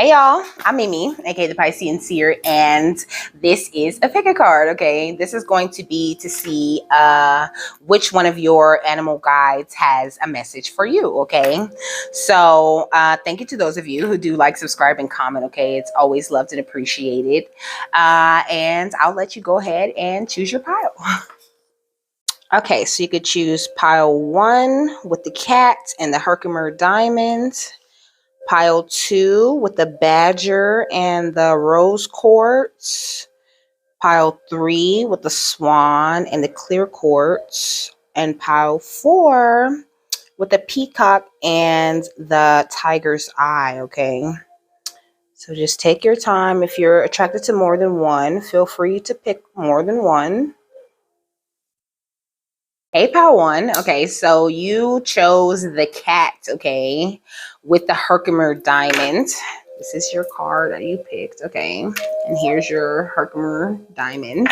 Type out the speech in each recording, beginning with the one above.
Hey y'all, I'm Mimi, aka the Piscean Seer, and this is a pick a card, okay? This is going to be to see which one of your animal guides has a message for you, okay? So thank you to those of you who do like, subscribe, and comment, okay? It's always loved and appreciated. And I'll let you go ahead and choose your pile. Okay, so you could choose pile 1 with the cat and the Herkimer diamond. Pile 2 with the badger and the rose quartz. Pile 3 with the swan and the clear quartz. And pile 4 with the peacock and the tiger's eye, okay? So just take your time. If you're attracted to more than one, feel free to pick more than one. Hey, pile 1. Okay, so you chose the cat, okay, with the Herkimer diamond. This is your card that you picked, okay? And here's your Herkimer diamond.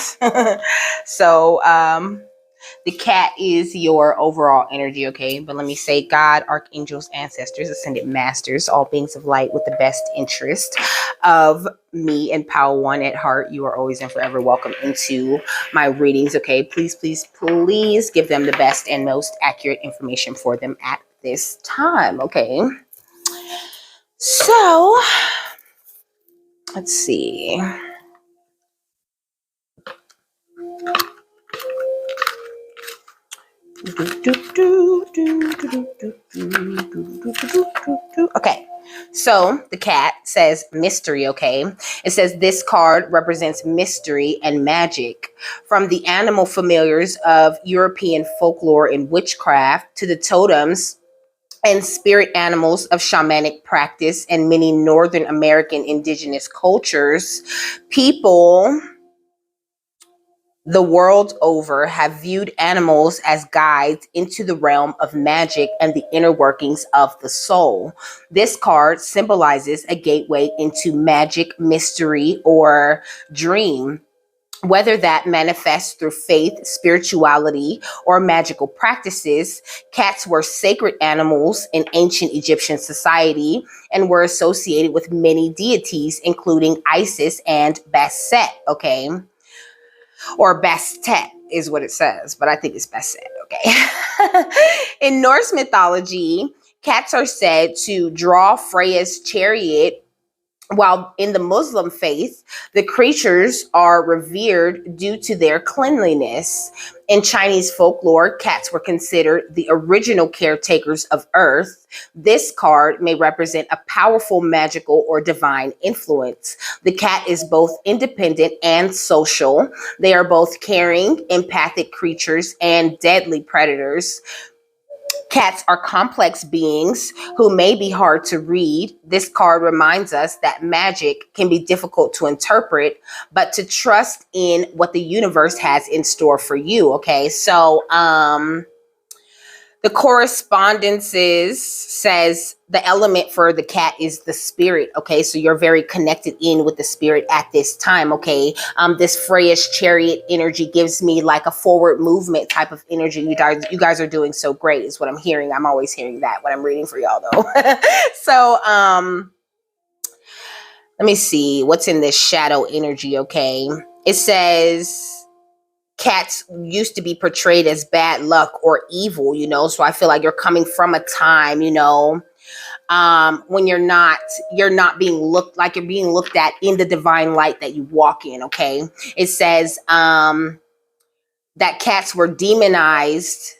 So, the cat is your overall energy, okay? But let me say, God, archangels, ancestors, ascended masters, all beings of light with the best interest of me and pile 1 at heart. You are always and forever welcome into my readings, okay? Please, please, please give them the best and most accurate information for them at this time, okay? So, let's see. Okay, so the cat says mystery, okay? It says this card represents mystery and magic. From the animal familiars of European folklore and witchcraft to the totems and spirit animals of shamanic practice and many Northern American indigenous cultures, people the world over have viewed animals as guides into the realm of magic and the inner workings of the soul. This card symbolizes a gateway into magic, mystery, or dream. Whether that manifests through faith, spirituality, or magical practices, cats were sacred animals in ancient Egyptian society and were associated with many deities, including Isis and Bastet, okay? Or Bastet is what it says, but I think it's Bastet, okay? In Norse mythology, cats are said to draw Freya's chariot, while in the Muslim faith, the creatures are revered due to their cleanliness. In Chinese folklore, cats were considered the original caretakers of Earth. This card may represent a powerful magical or divine influence. The cat is both independent and social. They are both caring, empathic creatures and deadly predators. Cats are complex beings who may be hard to read. This card reminds us that magic can be difficult to interpret, but to trust in what the universe has in store for you. Okay, so the correspondences says the element for the cat is the spirit. Okay, so you're very connected in with the spirit at this time. Okay, this Freya's chariot energy gives me like a forward movement type of energy. You guys are doing so great is what I'm hearing. I'm always hearing that when I'm reading for y'all though. So let me see what's in this shadow energy. Okay, it says cats used to be portrayed as bad luck or evil, you know, so I feel like you're coming from a time, you know, when you're not being looked like you're being looked at in the divine light that you walk in. Okay, it says that cats were demonized.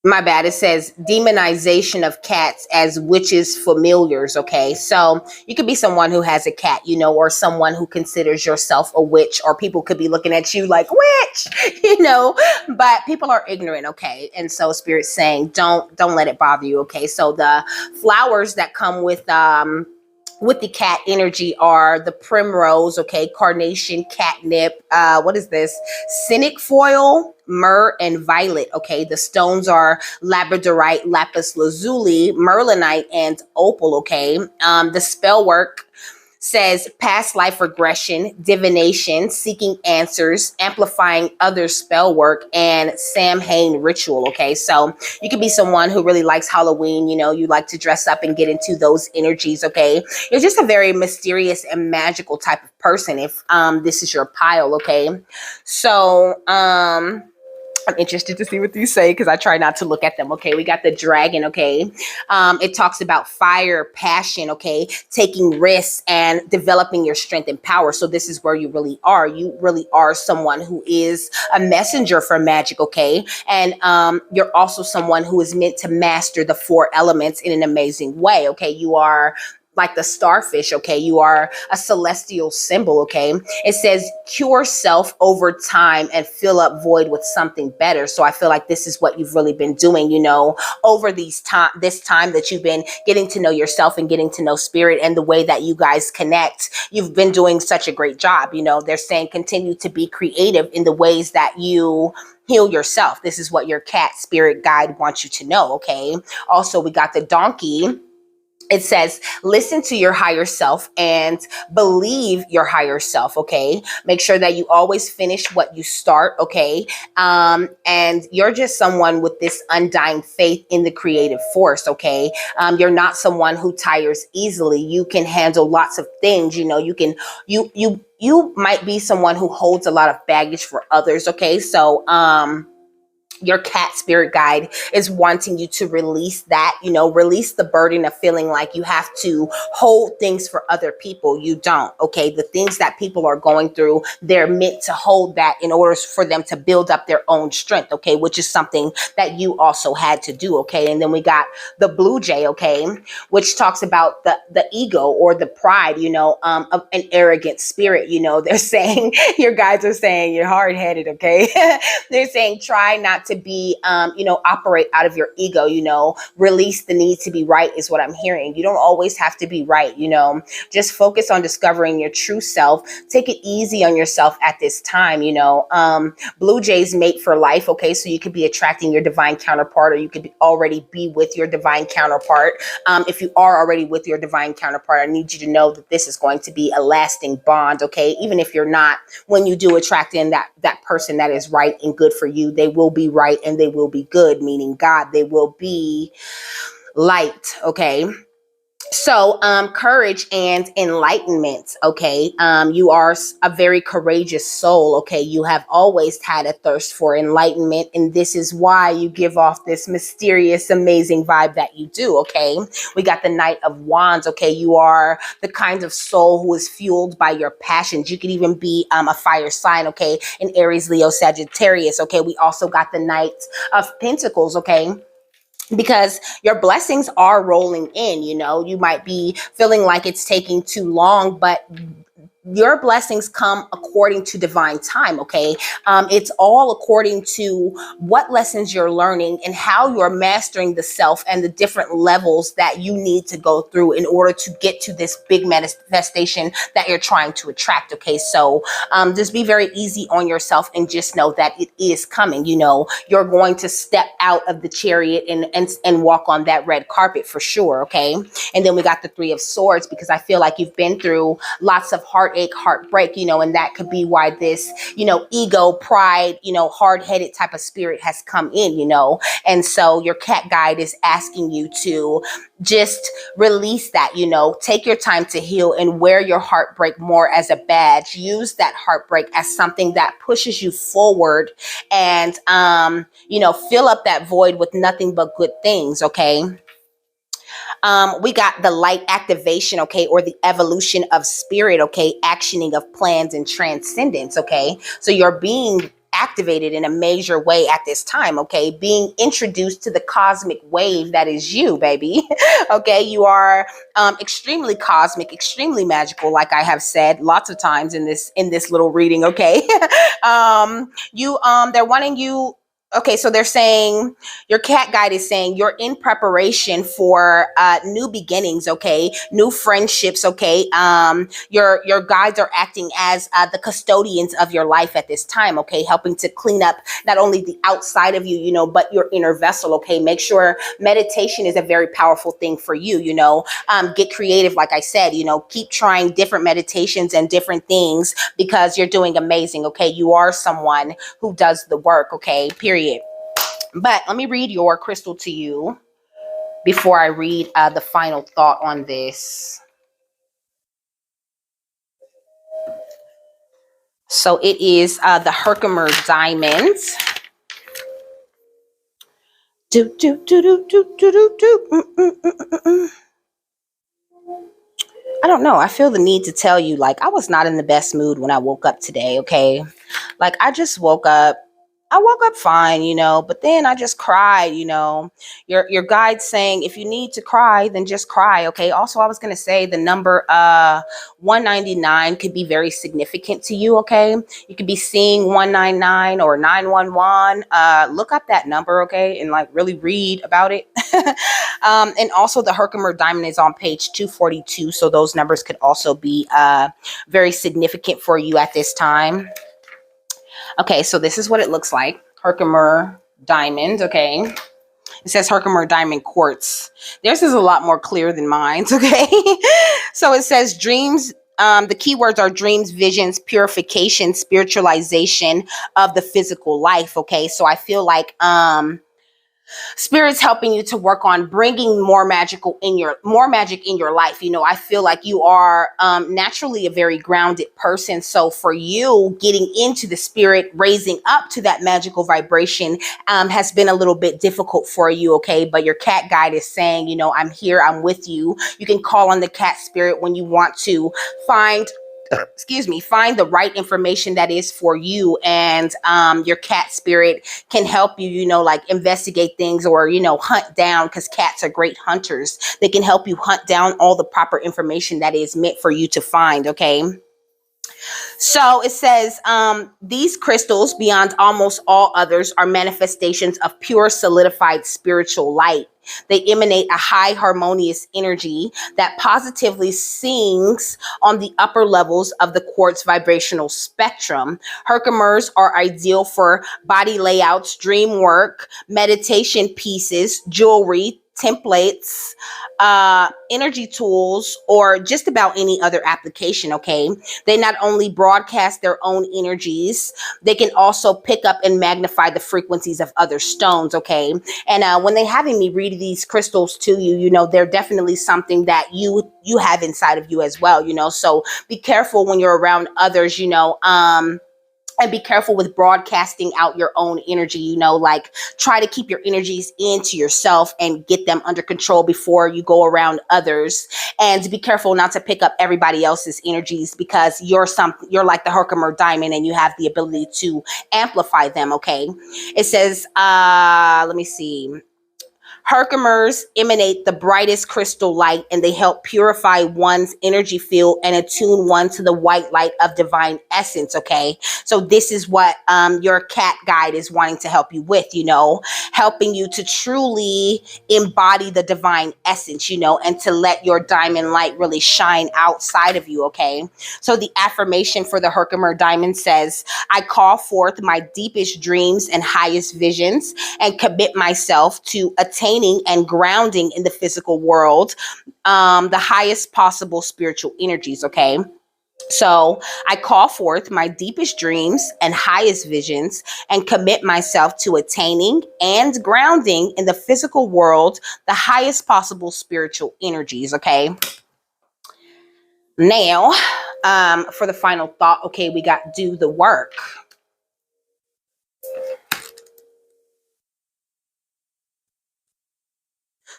My bad. It says demonization of cats as witches' familiars. Okay, so you could be someone who has a cat, you know, or someone who considers yourself a witch, or people could be looking at you like witch, you know. But people are ignorant, okay, and so Spirit's saying don't let it bother you. Okay, so the flowers that come with the cat energy are the primrose, okay, carnation, catnip, what is this? Cynic foil, myrrh, and violet, okay? The stones are labradorite, lapis lazuli, merlinite, and opal, okay? The spell work says past life regression, divination, seeking answers, amplifying other spell work, and Samhain ritual. Okay, so you could be someone who really likes Halloween. You know, you like to dress up and get into those energies. Okay, you're just a very mysterious and magical type of person. If this is your pile, okay, so I'm interested to see what these say because I try not to look at them. Okay, we got the dragon. Okay, it talks about fire, passion. Okay, taking risks and developing your strength and power. So this is where you really are. You really are someone who is a messenger for magic. Okay, and you're also someone who is meant to master the four elements in an amazing way. Okay, you are like the starfish. Okay, you are a celestial symbol. Okay, it says cure self over time and fill up void with something better. So I feel like this is what you've really been doing, you know, over this time that you've been getting to know yourself and getting to know spirit and the way that you guys connect. You've been doing such a great job. You know, they're saying continue to be creative in the ways that you heal yourself. This is what your cat spirit guide wants you to know. Okay, also we got the donkey. It says, listen to your higher self and believe your higher self. Okay. Make sure that you always finish what you start. Okay. And you're just someone with this undying faith in the creative force. Okay. You're not someone who tires easily. You can handle lots of things. You know, you might be someone who holds a lot of baggage for others. Okay. So, your cat spirit guide is wanting you to release that, you know, release the burden of feeling like you have to hold things for other people. You don't. Okay. The things that people are going through, they're meant to hold that in order for them to build up their own strength. Okay. Which is something that you also had to do. Okay. And then we got the blue jay. Okay. Which talks about the ego or the pride, you know, of an arrogant spirit. You know, they're saying, your guides are saying you're hard headed. Okay. They're saying try not to be, you know, operate out of your ego, you know, release the need to be right is what I'm hearing. You don't always have to be right, you know, just focus on discovering your true self. Take it easy on yourself at this time, you know. Blue jays mate for life. Okay, so you could be attracting your divine counterpart, or you could already be with your divine counterpart. If you are already with your divine counterpart, I need you to know that this is going to be a lasting bond. Okay, even if you're not, when you do attract in that person that is right and good for you, they will be right and they will be good, meaning God. They will be light. Okay. So, courage and enlightenment. Okay. You are a very courageous soul. Okay. You have always had a thirst for enlightenment. And this is why you give off this mysterious, amazing vibe that you do. Okay. We got the Knight of Wands. Okay. You are the kind of soul who is fueled by your passions. You could even be a fire sign. Okay. An Aries, Leo, Sagittarius. Okay. We also got the Knight of Pentacles. Okay, because your blessings are rolling in. You know, you might be feeling like it's taking too long, but your blessings come according to divine time. Okay. It's all according to what lessons you're learning and how you're mastering the self and the different levels that you need to go through in order to get to this big manifestation that you're trying to attract. Okay. So, just be very easy on yourself and just know that it is coming. You know, you're going to step out of the chariot and walk on that red carpet for sure. Okay. And then we got the Three of Swords, because I feel like you've been through lots of heartbreak, you know, and that could be why this, you know, ego, pride, you know, hard-headed type of spirit has come in, you know. And so your cat guide is asking you to just release that, you know, take your time to heal and wear your heartbreak more as a badge. Use that heartbreak as something that pushes you forward and, you know, fill up that void with nothing but good things. Okay. We got the light activation, okay, or the evolution of spirit, okay, actioning of plans and transcendence, okay. So you're being activated in a major way at this time, okay, being introduced to the cosmic wave that is you, baby. Okay, you are extremely cosmic, extremely magical, like I have said lots of times in this little reading, okay. They're wanting you Okay, so they're saying your cat guide is saying you're in preparation for new beginnings, okay, new friendships, okay. Your guides are acting as the custodians of your life at this time, okay, helping to clean up not only the outside of you, you know, but your inner vessel, okay. Make sure meditation is a very powerful thing for you, you know. Get creative, like I said, you know, keep trying different meditations and different things because you're doing amazing, okay. You are someone who does the work, okay, period. But let me read your crystal to you before I read the final thought on this. So it is the Herkimer diamond. Do, do, do, do, do, do, do, do. I don't know. I feel the need to tell you, like, I was not in the best mood when I woke up today, okay? Like, I just woke up. I woke up fine, you know, but then I just cried, you know. Your guide's saying if you need to cry, then just cry, okay? Also, I was going to say the number 199 could be very significant to you, okay? You could be seeing 199 or 911. Look up that number, okay? And like really read about it. And also the Herkimer diamond is on page 242, so those numbers could also be very significant for you at this time. Okay, so this is what it looks like. Herkimer diamond, okay. It says Herkimer diamond quartz. Theirs is a lot more clear than mine, okay. So it says dreams. The keywords are dreams, visions, purification, spiritualization of the physical life, okay. So I feel like spirit's helping you to work on bringing more magic in your life. You know, I feel like you are naturally a very grounded person, so for you getting into the spirit, raising up to that magical vibration has been a little bit difficult for you, okay. But your cat guide is saying, you know, I'm here, I'm with you. You can call on the cat spirit when you want to find find the right information that is for you, and your cat spirit can help you, you know, like investigate things, or, you know, hunt down, because cats are great hunters. They can help you hunt down all the proper information that is meant for you to find, okay. So it says these crystals, beyond almost all others, are manifestations of pure solidified spiritual light. They emanate a high harmonious energy that positively sings on the upper levels of the quartz vibrational spectrum. Herkimers are ideal for body layouts, dream work, meditation pieces, jewelry, templates, energy tools, or just about any other application, okay? They not only broadcast their own energies, they can also pick up and magnify the frequencies of other stones, okay? And when they having me read these crystals to you, you know, they're definitely something that you have inside of you as well, you know? So be careful when you're around others, you know, and be careful with broadcasting out your own energy, you know, like try to keep your energies into yourself and get them under control before you go around others. And be careful not to pick up everybody else's energies, because you're like the Herkimer diamond and you have the ability to amplify them, okay? It says, let me see. Herkimers emanate the brightest crystal light, and they help purify one's energy field and attune one to the white light of divine essence, okay? So this is what your cat guide is wanting to help you with, you know, helping you to truly embody the divine essence, you know, and to let your diamond light really shine outside of you, okay? So the affirmation for the Herkimer diamond says, I call forth my deepest dreams and highest visions and commit myself to attaining and grounding in the physical world, the highest possible spiritual energies, okay? So I call forth my deepest dreams and highest visions and commit myself to attaining and grounding in the physical world, the highest possible spiritual energies, okay? Now, for the final thought, okay, we got do the work.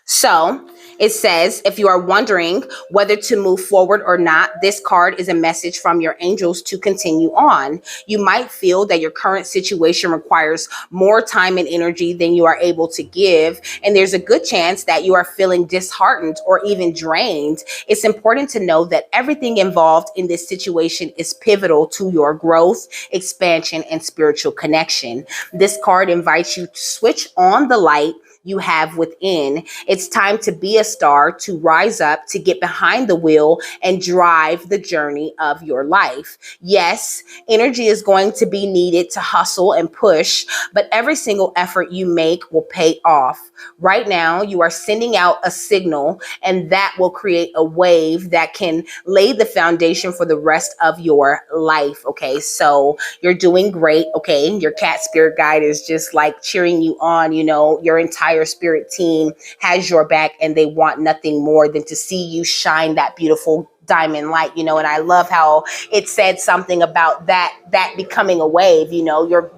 So It says, if you are wondering whether to move forward or not, this card is a message from your angels to continue on. You might feel that your current situation requires more time and energy than you are able to give, and there's a good chance that you are feeling disheartened or even drained. It's important to know that everything involved in this situation is pivotal to your growth, expansion, and spiritual connection. This card invites you to switch on the light you have within. It's time to be a star, to rise up, to get behind the wheel and drive the journey of your life. Yes, energy is going to be needed to hustle and push, but every single effort you make will pay off. Right now, you are sending out a signal, and that will create a wave that can lay the foundation for the rest of your life. Okay, so you're doing great. Okay, your cat spirit guide is just like cheering you on. You know, your entire spirit team has your back, and they want nothing more than to see you shine that beautiful diamond light, you know. And I love how it said something about that becoming a wave. You know, you're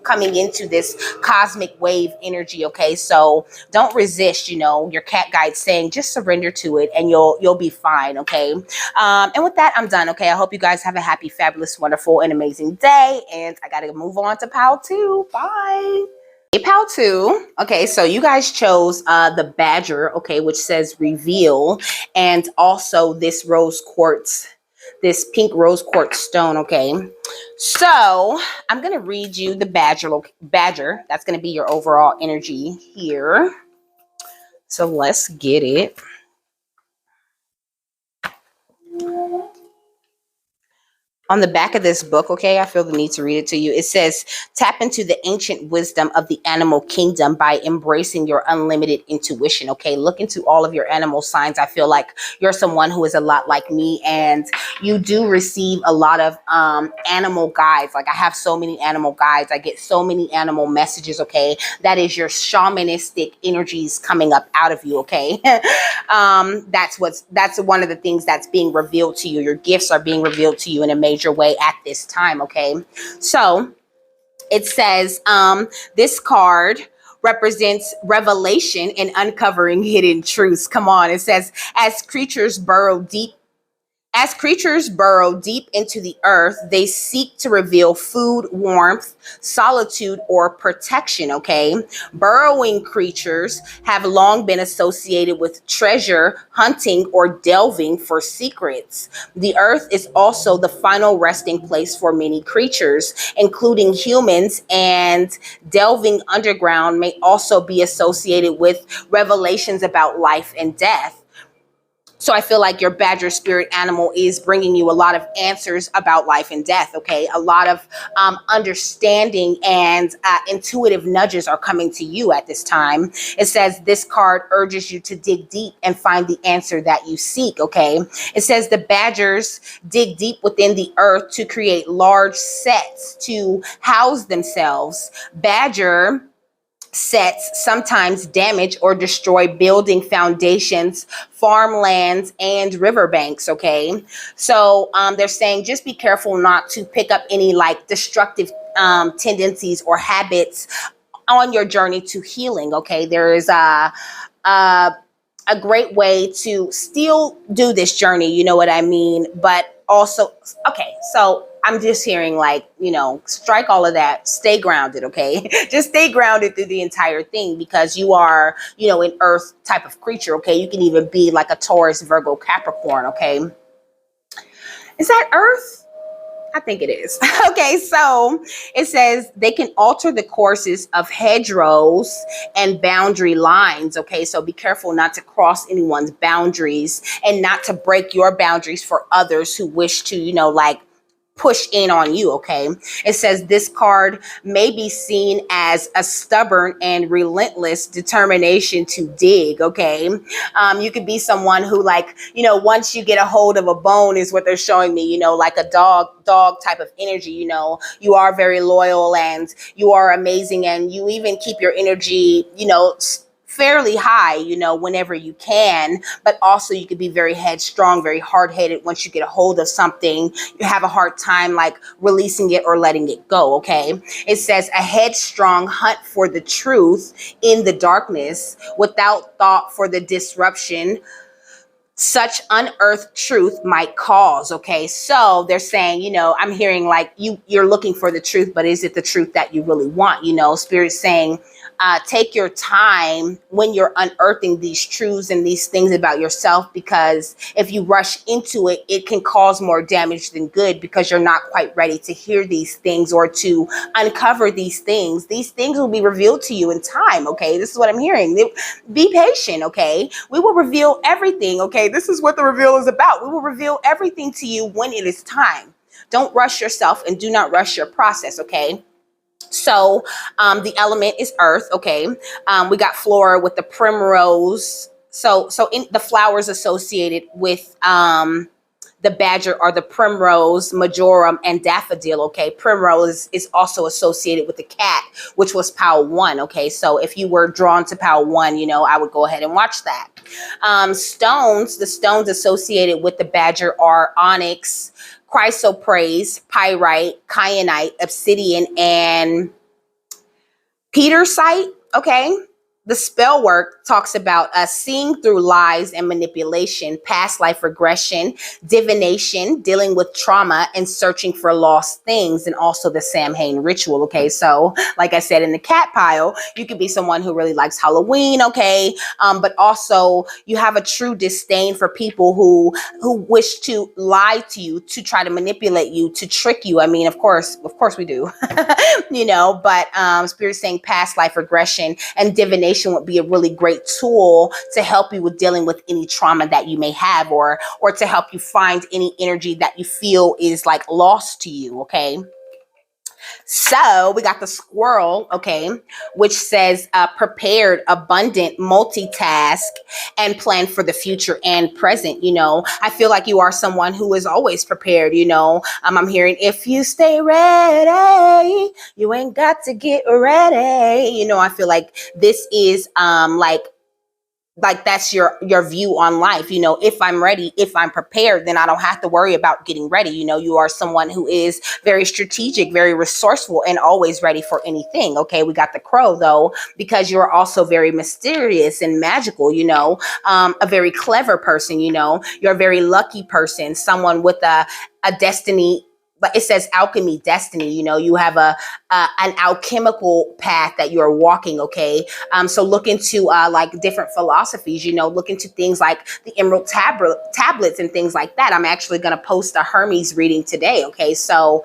coming into this cosmic wave energy. Okay, so don't resist. You know, your cat guide's saying just surrender to it, and you'll be fine. Okay, and with that, I'm done. Okay, I hope you guys have a happy, fabulous, wonderful, and amazing day, and I gotta move on to pile 2. Bye. PayPal 2. Okay, so you guys chose the Badger, okay, which says reveal, and also this rose quartz, this pink rose quartz stone, okay. So I'm gonna read you the Badger. That's gonna be your overall energy here. So let's get it. On the back of this book, okay, I feel the need to read it to you. It says, tap into the ancient wisdom of the animal kingdom by embracing your unlimited intuition, okay? Look into all of your animal signs. I feel like you're someone who is a lot like me, and you do receive a lot of animal guides. Like, I have so many animal guides. I get so many animal messages, okay? That is your shamanistic energies coming up out of you, okay? That's one of the things that's being revealed to you. Your gifts are being revealed to you in a major way at this time, okay? So it says this card represents revelation and uncovering hidden truths. Come on. It says, as creatures burrow deep into the earth, they seek to reveal food, warmth, solitude, or protection, okay? Burrowing creatures have long been associated with treasure hunting or delving for secrets. The earth is also the final resting place for many creatures, including humans, and delving underground may also be associated with revelations about life and death. So I feel like your Badger spirit animal is bringing you a lot of answers about life and death, okay? A lot of understanding and intuitive nudges are coming to you at this time. It says this card urges you to dig deep and find the answer that you seek, okay? It says the Badgers dig deep within the earth to create large sets to house themselves. Badger sets sometimes damage or destroy building foundations, farmlands, and riverbanks, okay? So they're saying just be careful not to pick up any like destructive tendencies or habits on your journey to healing, okay? There is a great way to still do this journey, you know what I mean? But also, okay, so I'm just hearing like, you know, strike all of that, stay grounded, okay? Just stay grounded through the entire thing, because you are, you know, an earth type of creature, okay? You can even be like a Taurus, Virgo, Capricorn, okay? Is that earth? I think it is. Okay, so it says they can alter the courses of hedgerows and boundary lines. Okay, so be careful not to cross anyone's boundaries and not to break your boundaries for others who wish to, you know, like push in on you, okay? It says this card may be seen as a stubborn and relentless determination to dig, okay? You could be someone who, like, you know, once you get a hold of a bone is what they're showing me, you know, like a dog type of energy, you know. You are very loyal and you are amazing, and you even keep your energy, you know, fairly high, you know, whenever you can, but also you could be very headstrong, very hard-headed. Once you get a hold of something, you have a hard time like releasing it or letting it go, okay? It says a headstrong hunt for the truth in the darkness without thought for the disruption such unearthed truth might cause. Okay, so they're saying, you know, I'm hearing like you're looking for the truth, but is it the truth that you really want? You know, Spirit's saying take your time when you're unearthing these truths and these things about yourself, because if you rush into it, it can cause more damage than good, because you're not quite ready to hear these things or to uncover these things. These things will be revealed to you in time. Okay, this is what I'm hearing. Be patient. Okay, we will reveal everything. Okay, this is what the reveal is about. We will reveal everything to you when it is time. Don't rush yourself and do not rush your process. Okay. So the element is earth. Okay. We got flora with the primrose. So in the flowers associated with the badger are the primrose, majorum, and daffodil. Okay, primrose is also associated with the cat, which was pile 1. Okay, so if you were drawn to pile 1, you know, I would go ahead and watch that. Stones, the stones associated with the badger are onyx, chrysoprase, pyrite, kyanite, obsidian, and petersite. Okay. The spell work talks about seeing through lies and manipulation, past life regression, divination, dealing with trauma, and searching for lost things, and also the Samhain ritual. Okay, so like I said, in the cat pile, you could be someone who really likes Halloween. Okay, but also you have a true disdain for people who wish to lie to you, to try to manipulate you, to trick you. I mean, of course we do, you know. But Spirit's saying past life regression and divination would be a really great tool to help you with dealing with any trauma that you may have, or to help you find any energy that you feel is like lost to you. Okay. So we got the squirrel, okay, which says prepared, abundant, multitask, and plan for the future and present. You know, I feel like you are someone who is always prepared. You know, I'm hearing if you stay ready, you ain't got to get ready. You know, I feel like this is like that's your view on life. You know, if I'm ready, if I'm prepared, then I don't have to worry about getting ready. You know, you are someone who is very strategic, very resourceful, and always ready for anything. Okay, we got the crow though, because you're also very mysterious and magical. You know, a very clever person. You know, you're a very lucky person, someone with a destiny. But it says alchemy, destiny. You know, you have an alchemical path that you're walking. Okay, so look into like different philosophies. You know, look into things like the emerald tablets and things like that. I'm actually going to post a Hermes reading today. Okay, so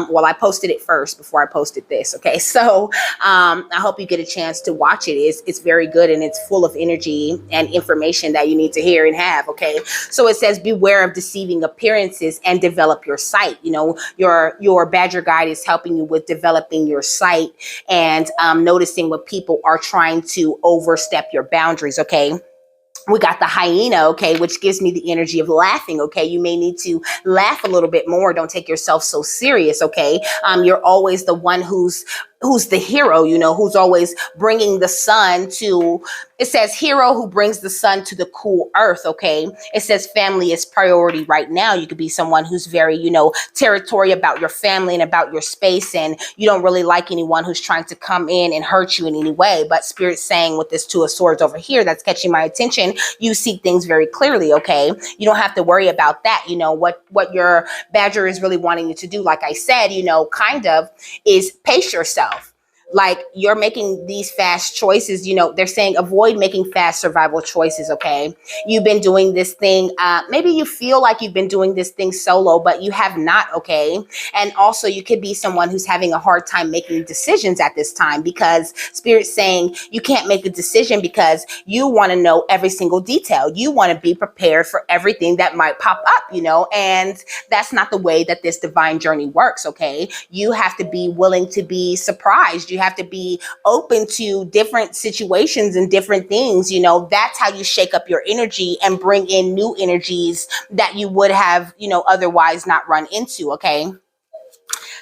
well, I posted it first before I posted this. Okay, so I hope you get a chance to watch it. It's very good, and it's full of energy and information that you need to hear and have. Okay, so it says beware of deceiving appearances and develop your sight. You know, your badger guide is helping you with developing your sight and noticing what people are trying to overstep your boundaries. Okay. We got the hyena, okay, which gives me the energy of laughing. Okay, you may need to laugh a little bit more. Don't take yourself so serious. Okay, you're always the one who's the hero, you know, who's always bringing the sun to, it says hero who brings the sun to the cool earth. Okay, it says family is priority right now. You could be someone who's very, you know, territorial about your family and about your space, and you don't really like anyone who's trying to come in and hurt you in any way. But Spirit's saying with this Two of Swords over here that's catching my attention, you see things very clearly. Okay, you don't have to worry about that. You know, what your badger is really wanting you to do, like I said, you know, kind of, is pace yourself. Like you're making these fast choices, you know, they're saying avoid making fast survival choices. Okay, you've been doing this thing, maybe you feel like you've been doing this thing solo, but you have not. Okay, and also you could be someone who's having a hard time making decisions at this time, because Spirit's saying you can't make a decision because you want to know every single detail. You want to be prepared for everything that might pop up, you know, and that's not the way that this divine journey works. Okay, you have to be willing to be surprised. You have to be open to different situations and different things. You know, that's how you shake up your energy and bring in new energies that you would have, you know, otherwise not run into. Okay.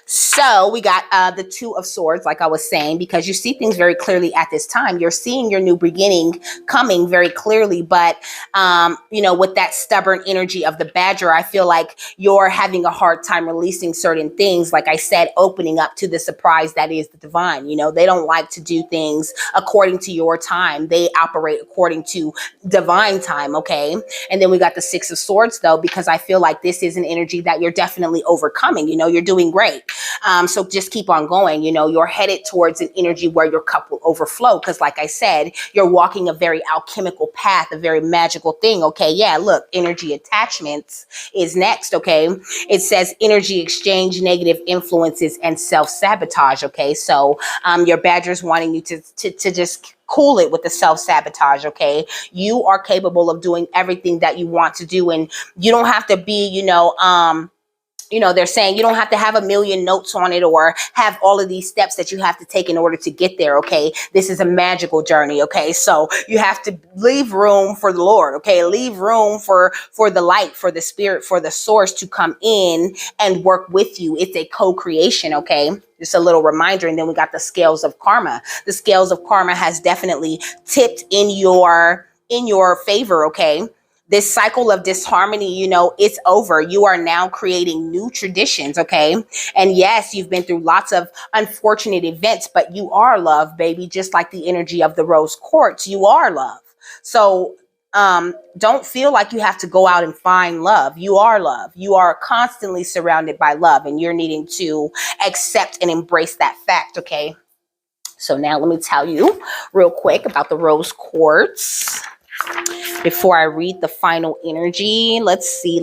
So we got the Two of Swords, like I was saying, because you see things very clearly at this time. You're seeing your new beginning coming very clearly, but with that stubborn energy of the Badger, I feel like you're having a hard time releasing certain things. Like I said, opening up to the surprise that is the divine. They don't like to do things according to your time. They operate according to divine time. Okay. And then we got the Six of Swords, though, because I feel like this is an energy that you're definitely overcoming. You're doing great. So just keep on going. You're headed towards an energy where your cup will overflow. Because like I said, you're walking a very alchemical path, a very magical thing. Okay. Yeah. Look, energy attachments is next. Okay. It says energy exchange, negative influences, and self-sabotage. Okay. So your Badger's wanting you to just cool it with the self-sabotage. Okay. You are capable of doing everything that you want to do. And you don't have to be, they're saying you don't have to have a million notes on it or have all of these steps that you have to take in order to get there. Okay. This is a magical journey. Okay. So you have to leave room for the Lord. Okay. Leave room for the light, for the spirit, for the source to come in and work with you. It's a co-creation. Okay. Just a little reminder. And then we got the scales of karma. The scales of karma has definitely tipped in your favor. Okay. This cycle of disharmony, it's over. You are now creating new traditions, okay? And yes, you've been through lots of unfortunate events, but you are love, baby. Just like the energy of the Rose Quartz, you are love. So don't feel like you have to go out and find love. You are love. You are constantly surrounded by love, and you're needing to accept and embrace that fact, okay? So now let me tell you real quick about the Rose Quartz before I read the final energy. Let's see.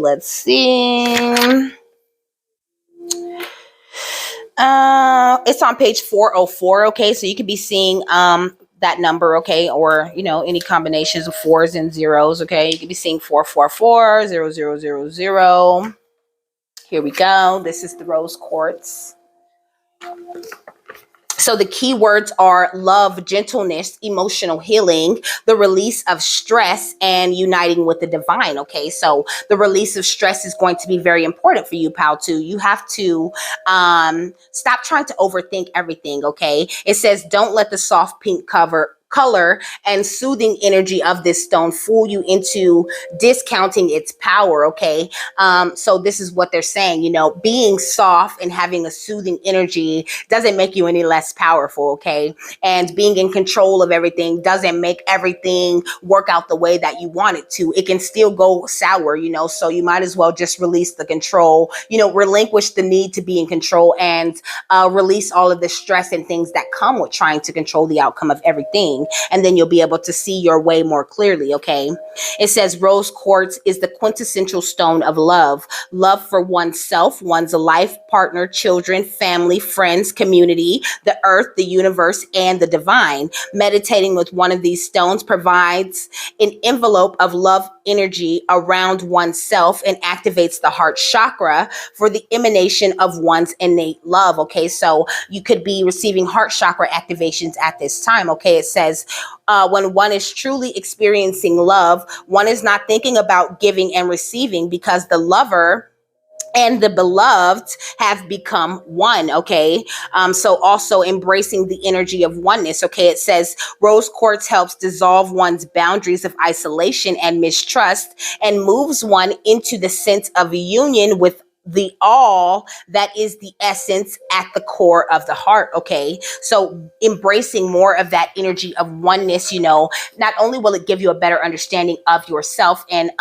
It's on page 404. Okay. So you could be seeing that number. Okay. Or, any combinations of fours and zeros. Okay. You could be seeing 444, 0000. Here we go. This is the Rose Quartz. So the key words are love, gentleness, emotional healing, the release of stress, and uniting with the divine. Okay, so the release of stress is going to be very important for you, pal, too. You have to stop trying to overthink everything. Okay, it says don't let the soft pink color and soothing energy of this stone fool you into discounting its power. Okay. So this is what they're saying, being soft and having a soothing energy doesn't make you any less powerful. Okay. And being in control of everything doesn't make everything work out the way that you want it to. It can still go sour, so you might as well just release the control, relinquish the need to be in control and release all of the stress and things that come with trying to control the outcome of everything. And then you'll be able to see your way more clearly. Okay. It says Rose Quartz is the quintessential stone of love for oneself, one's life partner, children, family, friends, community, the earth, the universe, and the divine. Meditating with one of these stones provides an envelope of love energy around oneself and activates the heart chakra for the emanation of one's innate love. Okay. So you could be receiving heart chakra activations at this time. Okay. It says when one is truly experiencing love, one is not thinking about giving and receiving because the lover and the beloved have become one. Okay. So also embracing the energy of oneness. Okay. It says Rose Quartz helps dissolve one's boundaries of isolation and mistrust and moves one into the sense of union with the all that is the essence at the core of the heart. Okay. So embracing more of that energy of oneness, not only will it give you a better understanding of yourself and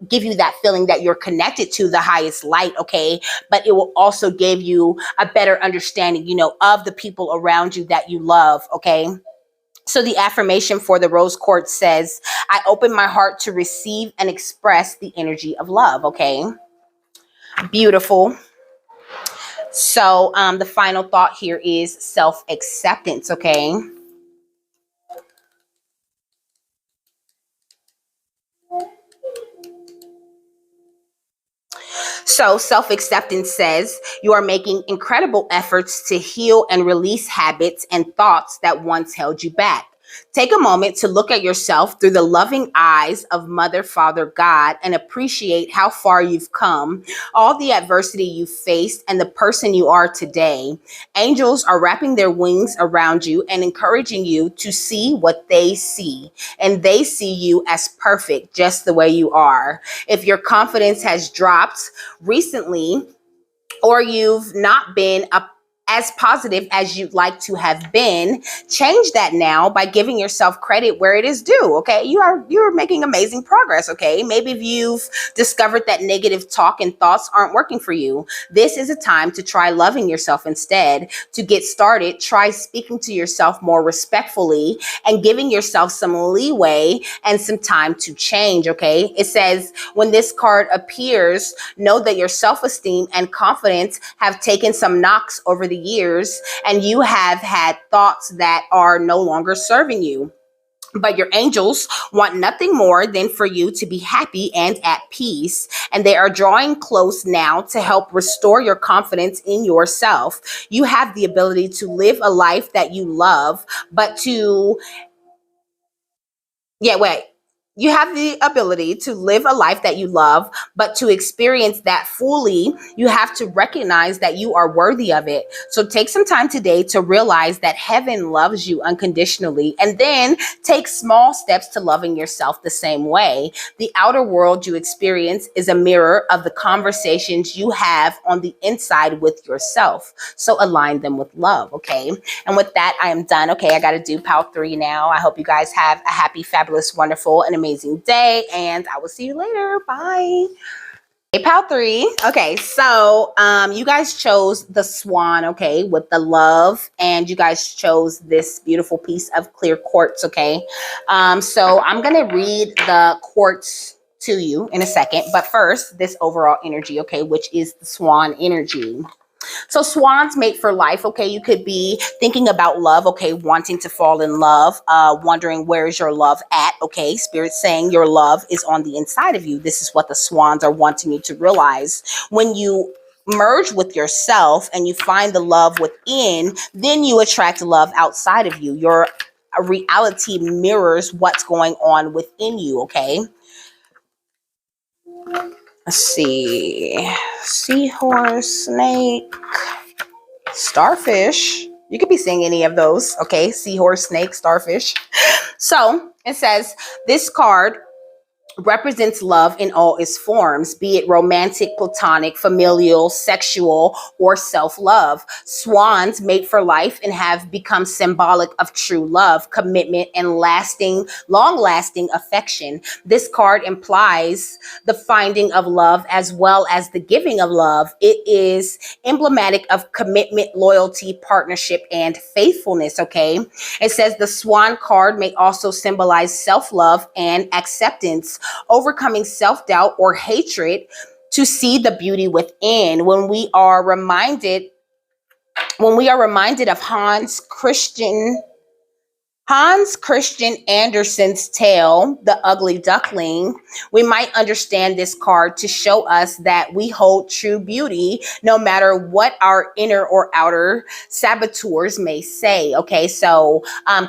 give you that feeling that you're connected to the highest light. Okay. But it will also give you a better understanding, of the people around you that you love. Okay. So the affirmation for the Rose Quartz says, I open my heart to receive and express the energy of love. Okay. Beautiful. So the final thought here is self-acceptance. Okay. So self-acceptance says you are making incredible efforts to heal and release habits and thoughts that once held you back. Take a moment to look at yourself through the loving eyes of Mother, Father, God, and appreciate how far you've come, all the adversity you faced, and the person you are today. Angels are wrapping their wings around you and encouraging you to see what they see. And they see you as perfect, just the way you are. If your confidence has dropped recently, or you've not been as positive as you'd like to have been, change that now by giving yourself credit where it is due. Okay, you're making amazing progress. Okay, maybe if you've discovered that negative talk and thoughts aren't working for you, this is a time to try loving yourself instead. To get started, try speaking to yourself more respectfully and giving yourself some leeway and some time to change. Okay, it says when this card appears, know that your self-esteem and confidence have taken some knocks over the years, and you have had thoughts that are no longer serving you. But your angels want nothing more than for you to be happy and at peace. And they are drawing close now to help restore your confidence in yourself. You have the ability to live a life that you love, but to, yeah, wait. You have the ability to live a life that you love, but to experience that fully, you have to recognize that you are worthy of it. So take some time today to realize that heaven loves you unconditionally, and then take small steps to loving yourself the same way. The outer world you experience is a mirror of the conversations you have on the inside with yourself. So align them with love, okay? And with that, I am done. Okay, I got to do pile 3 now. I hope you guys have a happy, fabulous, wonderful, and amazing day, and I will see you later. Bye. Hey, pile 3. Okay, so you guys chose the swan, okay, with the love, and you guys chose this beautiful piece of clear quartz, okay? So I'm gonna read the quartz to you in a second, but first, this overall energy, okay, which is the swan energy. So swans mate for life. Okay, you could be thinking about love. Okay, wanting to fall in love, wondering where is your love at. Okay, Spirit saying your love is on the inside of you. This is what the swans are wanting you to realize. When you merge with yourself and you find the love within, then you attract love outside of you. Your reality mirrors what's going on within you. Okay. Let's see. Seahorse, snake, starfish. You could be seeing any of those. Okay. Seahorse, snake, starfish. So it says this card represents love in all its forms, be it romantic, platonic, familial, sexual, or self-love. Swans mate for life and have become symbolic of true love, commitment, and long-lasting affection. This card implies the finding of love as well as the giving of love. It is emblematic of commitment, loyalty, partnership, and faithfulness, okay? It says the swan card may also symbolize self-love and acceptance, overcoming self-doubt or hatred to see the beauty within. When we are reminded of Hans Christian Andersen's tale, The Ugly Duckling, we might understand this card to show us that we hold true beauty no matter what our inner or outer saboteurs may say. Okay, so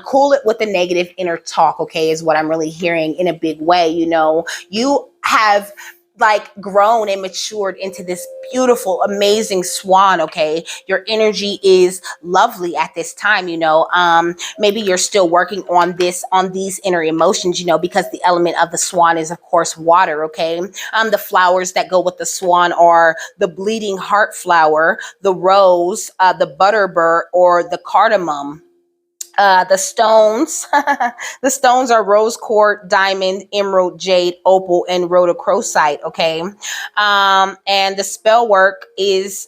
cool it with the negative inner talk, okay, is what I'm really hearing in a big way. You know, you have like grown and matured into this beautiful, amazing swan. Okay, your energy is lovely at this time. You know, maybe you're still working on these inner emotions, you know, because the element of the swan is of course water. Okay, the flowers that go with the swan are the bleeding heart flower, the rose, the butterbur, or the cardamom. The stones, the stones are rose quartz, diamond, emerald, jade, opal, and rhodochrosite. Okay. And the spell work is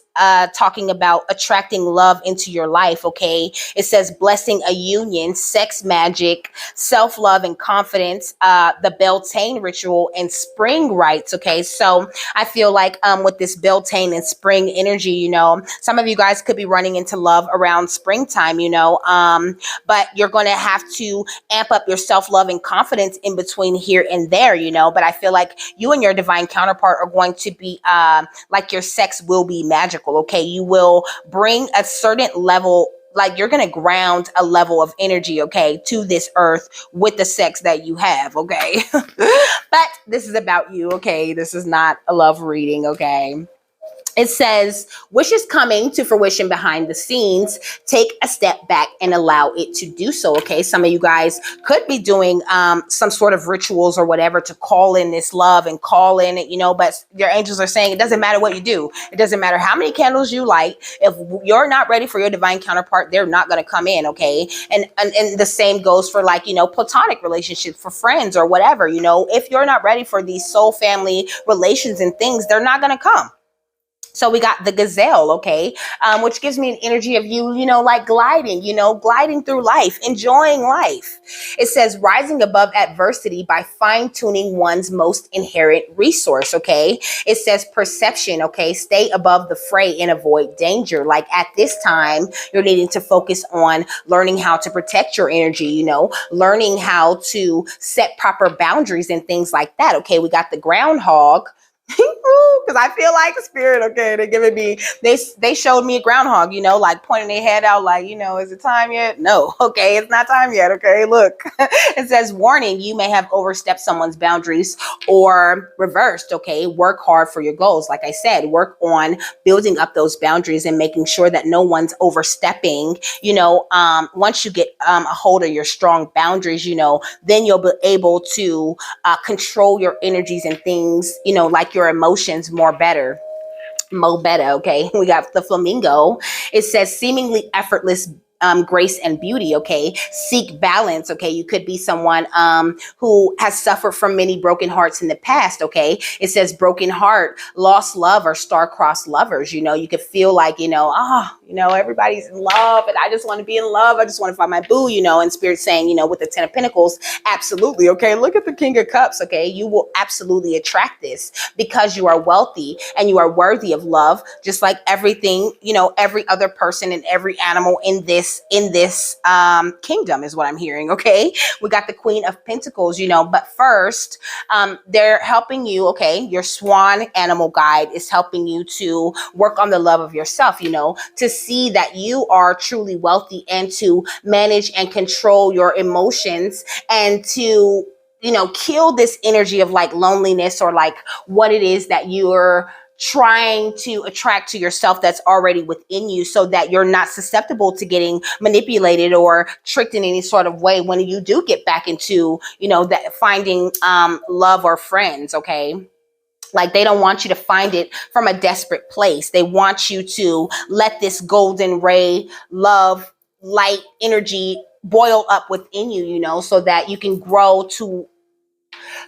talking about attracting love into your life. Okay. It says blessing a union, sex magic, self-love and confidence, the Beltane ritual, and spring rites. Okay. So I feel like with this Beltane and spring energy, you know, some of you guys could be running into love around springtime, you know, but you're going to have to amp up your self-love and confidence in between here and there, you know. But I feel like you and your divine counterpart are going to be like your sex will be magical. Okay, you will bring a certain level like you're gonna ground a level of energy, okay, to this earth with the sex that you have, okay. But this is about you, okay. This is not a love reading, okay. It says, wishes coming to fruition behind the scenes, take a step back and allow it to do so. Okay. Some of you guys could be doing some sort of rituals or whatever to call in this love and call in it, you know, but your angels are saying it doesn't matter what you do. It doesn't matter how many candles you light. If you're not ready for your divine counterpart, they're not going to come in. Okay. And the same goes for, like, you know, platonic relationships, for friends or whatever, you know, if you're not ready for these soul family relations and things, they're not going to come. So we got the gazelle, okay, which gives me an energy of you, you know, like gliding, you know, gliding through life, enjoying life. It says rising above adversity by fine tuning one's most inherent resource, okay. It says perception, okay, stay above the fray and avoid danger. Like at this time, you're needing to focus on learning how to protect your energy, you know, learning how to set proper boundaries and things like that, okay. We got the groundhog. Because I feel like a spirit, okay, they're giving me, they showed me a groundhog, you know, like pointing their head out, like, you know, is it time yet? No, okay, it's not time yet, okay, look. It says, warning, you may have overstepped someone's boundaries or reversed, okay, work hard for your goals. Like I said, work on building up those boundaries and making sure that no one's overstepping, you know. Once you get a hold of your strong boundaries, you know, then you'll be able to control your energies and things, you know, like your emotions more better. Okay. We got the flamingo. It says seemingly effortless grace and beauty, okay. Seek balance, okay. You could be someone who has suffered from many broken hearts in the past, okay. It says broken heart, lost love, or star-crossed lovers. You know, you could feel like, you know, you know, everybody's in love and I just want to be in love. I just want to find my boo, you know, and Spirit saying, you know, with the 10 of Pentacles, absolutely, okay. Look at the King of Cups, okay. You will absolutely attract this because you are wealthy and you are worthy of love, just like everything, you know, every other person and every animal in this kingdom is what I'm hearing, okay. We got the Queen of Pentacles, you know, but first they're helping you, okay. Your swan animal guide is helping you to work on the love of yourself, you know, to see that you are truly wealthy and to manage and control your emotions and to, you know, kill this energy of like loneliness or like what it is that you're trying to attract to yourself that's already within you, so that you're not susceptible to getting manipulated or tricked in any sort of way when you do get back into, you know, that finding love or friends, okay. Like they don't want you to find it from a desperate place. They want you to let this golden ray, love, light energy boil up within you, you know, so that you can grow to,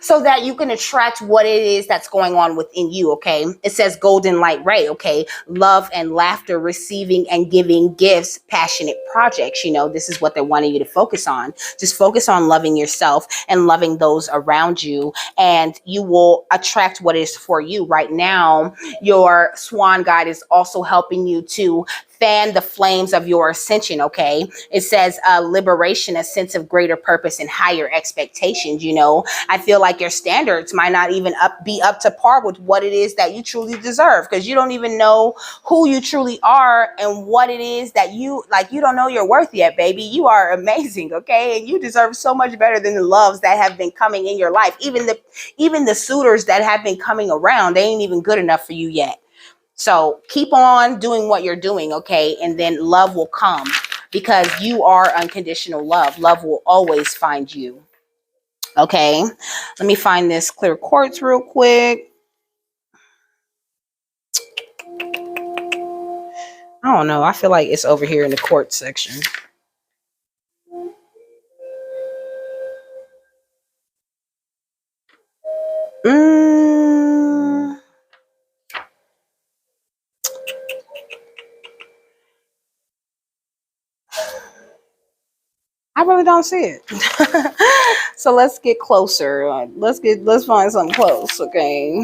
so that you can attract what it is that's going on within you, okay? It says golden light ray, okay? Love and laughter, receiving and giving gifts, passionate projects. You know, this is what they're wanting you to focus on. Just focus on loving yourself and loving those around you, and you will attract what is for you. Right now, your swan guide is also helping you to fan the flames of your ascension, okay? It says liberation, a sense of greater purpose and higher expectations, you know? I feel like your standards might not even be up to par with what it is that you truly deserve, because you don't even know who you truly are and what it is that you, like, you don't know your worth yet, baby. You are amazing, okay? And you deserve so much better than the loves that have been coming in your life. Even the suitors that have been coming around, they ain't even good enough for you yet. So keep on doing what you're doing, okay? And then love will come, because you are unconditional love. Love will always find you. Okay, let me find this clear quartz real quick. I don't know. I feel like it's over here in the quartz section. I really don't see it. So let's get closer. Let's find something close, okay?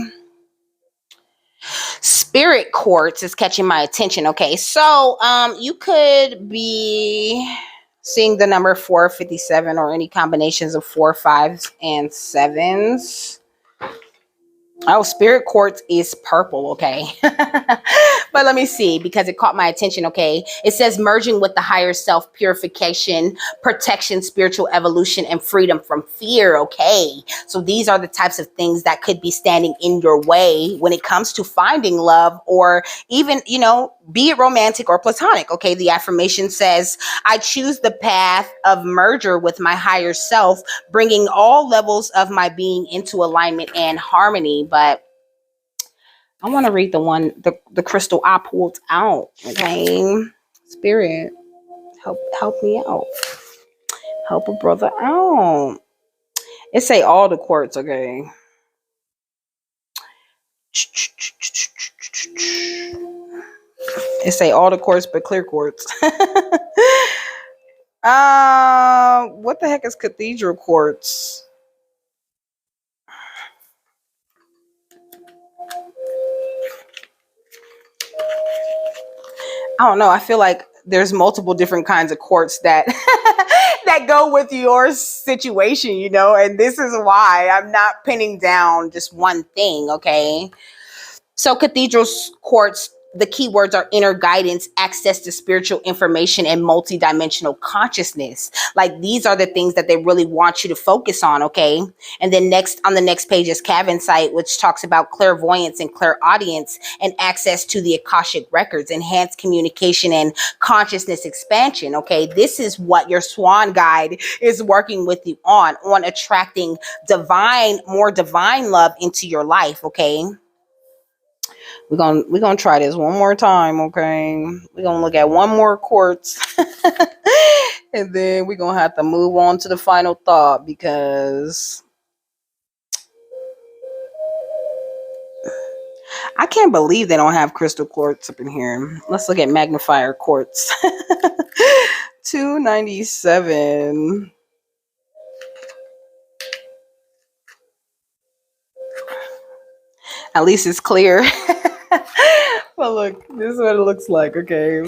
Spirit quartz is catching my attention, okay? So you could be seeing the number 457 or any combinations of 4, 5s, and 7s. Oh, spirit quartz is purple, okay? But let me see, because it caught my attention. Okay. It says merging with the higher self, purification, protection, spiritual evolution, and freedom from fear. Okay. So these are the types of things that could be standing in your way when it comes to finding love, or even, be it romantic or platonic. Okay. The affirmation says, I choose the path of merger with my higher self, bringing all levels of my being into alignment and harmony. But I want to read the crystal I pulled out. Okay. Spirit, help me out. Help a brother out. It say all the quartz, okay. It say all the quartz but clear quartz. What the heck is cathedral quartz? I don't know. I feel like there's multiple different kinds of quartz that that go with your situation, and this is why I'm not pinning down just one thing, okay? So cathedral quartz, the keywords are inner guidance, access to spiritual information, and multidimensional consciousness. Like, these are the things that they really want you to focus on, okay? And then next, on the next page, is Cavinsight, which talks about clairvoyance and clairaudience and access to the Akashic records, enhanced communication and consciousness expansion, okay? This is what your swan guide is working with you on attracting more divine love into your life, okay? We're gonna try this one more time, okay? We're gonna look at one more quartz, and then we're gonna have to move on to the final thought, because I can't believe they don't have crystal quartz up in here. Let's look at magnifier quartz. 297. At least it's clear. Well, look, this is what it looks like, okay?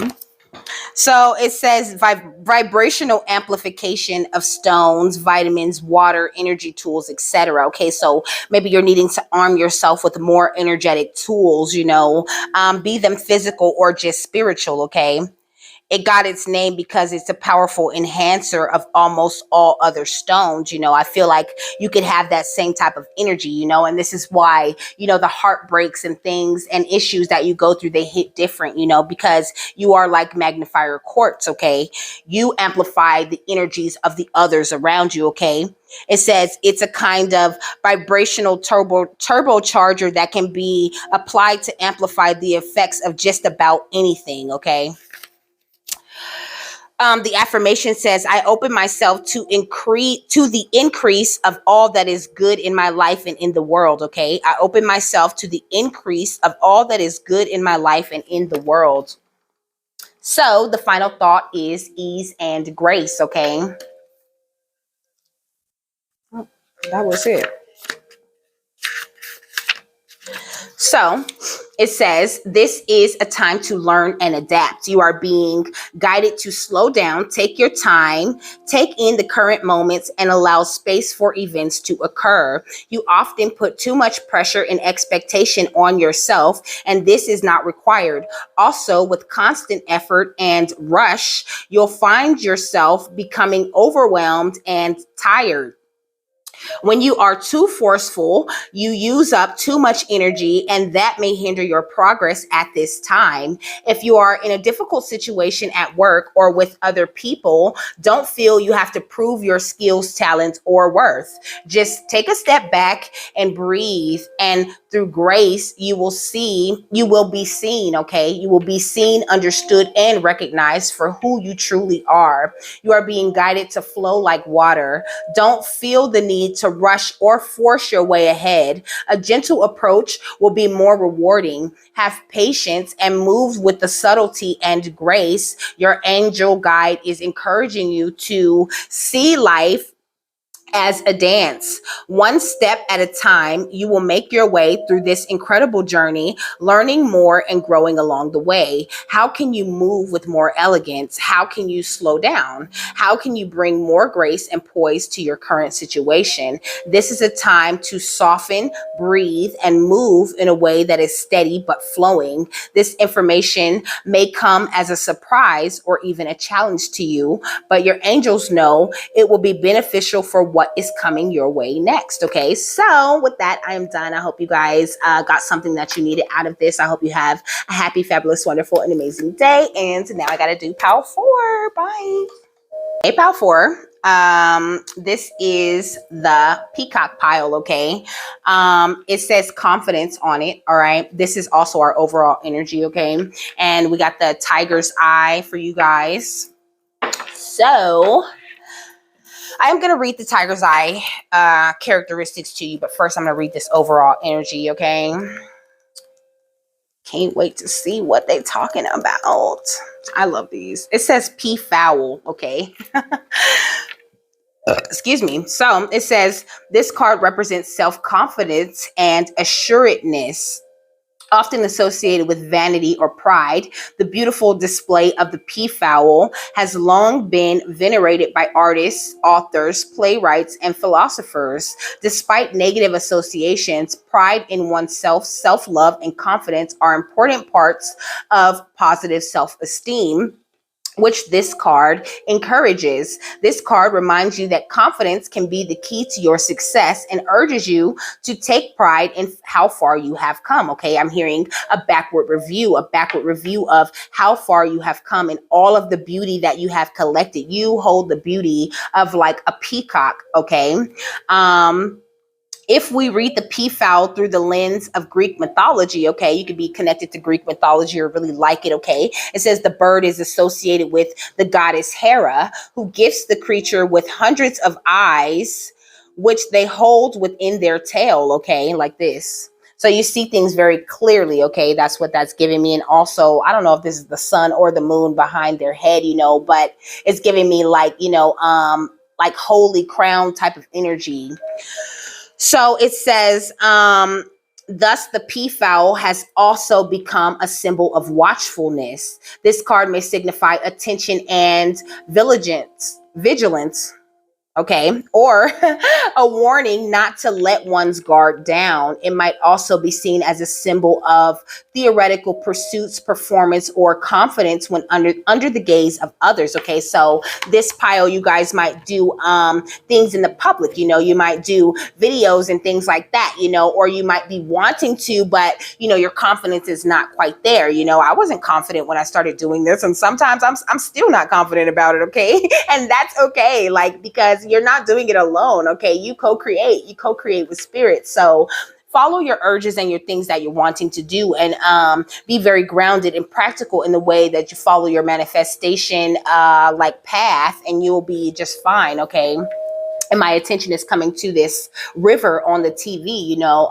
So it says vibrational amplification of stones, vitamins, water, energy tools, etc. Okay, so maybe you're needing to arm yourself with more energetic tools, be them physical or just spiritual, okay? It got its name because it's a powerful enhancer of almost all other stones. I feel like you could have that same type of energy, and this is why, the heartbreaks and things and issues that you go through, they hit different, because you are like magnifier quartz, okay? You amplify the energies of the others around you, okay? It says it's a kind of vibrational turbocharger that can be applied to amplify the effects of just about anything, okay? The affirmation says, I open myself to the increase of all that is good in my life and in the world. Okay. I open myself to the increase of all that is good in my life and in the world. So the final thought is ease and grace. Okay. That was it. So it says, this is a time to learn and adapt. You are being guided to slow down, take your time, take in the current moments, and allow space for events to occur. You often put too much pressure and expectation on yourself, and this is not required. Also, with constant effort and rush, you'll find yourself becoming overwhelmed and tired. When you are too forceful, you use up too much energy, and that may hinder your progress at this time. If you are in a difficult situation at work or with other people, don't feel you have to prove your skills, talents, or worth. Just take a step back and breathe. And through grace, you will be seen, okay? You will be seen, understood, and recognized for who you truly are. You are being guided to flow like water. Don't feel the need to rush or force your way ahead. A gentle approach will be more rewarding. Have patience and move with the subtlety and grace. Your angel guide is encouraging you to see life as a dance. One step at a time, you will make your way through this incredible journey, learning more and growing along the way. How can you move with more elegance? How can you slow down? How can you bring more grace and poise to your current situation? This is a time to soften, breathe, and move in a way that is steady but flowing. This information may come as a surprise or even a challenge to you, but your angels know it will be beneficial for what is coming your way next. Okay, so with that, I am done. I hope you guys got something that you needed out of this. I hope you have a happy, fabulous, wonderful, and amazing day. And now I got to do pile 4. Bye. Hey, pile 4. This is the peacock pile. Okay. It says confidence on it. All right. This is also our overall energy. Okay. And we got the tiger's eye for you guys. So I'm going to read the tiger's eye characteristics to you, but first I'm going to read this overall energy, okay? Can't wait to see what they're talking about. I love these. It says peafowl, okay? Excuse me. So it says this card represents self-confidence and assuredness, often associated with vanity or pride. The beautiful display of the peafowl has long been venerated by artists, authors, playwrights, and philosophers. Despite negative associations, pride in oneself, self-love, and confidence are important parts of positive self-esteem, which this card encourages. This card reminds you that confidence can be the key to your success and urges you to take pride in how far you have come. Okay, I'm hearing a backward review of how far you have come and all of the beauty that you have collected. You hold the beauty of like a peacock, okay? If we read the peafowl through the lens of Greek mythology, okay, you could be connected to Greek mythology or really like it, okay? It says the bird is associated with the goddess Hera, who gifts the creature with hundreds of eyes, which they hold within their tail, okay, like this. So you see things very clearly, okay? That's what that's giving me. And also, I don't know if this is the sun or the moon behind their head, you know, but it's giving me like, you know, like holy crown type of energy. So it says, thus the peafowl has also become a symbol of watchfulness. This card may signify attention and vigilance, okay, or a warning not to let one's guard down. It might also be seen as a symbol of theoretical pursuits, performance, or confidence when under the gaze of others. Okay, so this pile, you guys might do things in the public, you know, you might do videos and things like that, you know, or you might be wanting to, but you know, your confidence is not quite there. You know, I wasn't confident when I started doing this, and sometimes I'm still not confident about it, okay? And that's okay, like, because you're not doing it alone, okay? You co-create with spirit. So follow your urges and your things that you're wanting to do, and be very grounded and practical in the way that you follow your manifestation like path, and you'll be just fine, okay? And my attention is coming to this river on the TV, you know,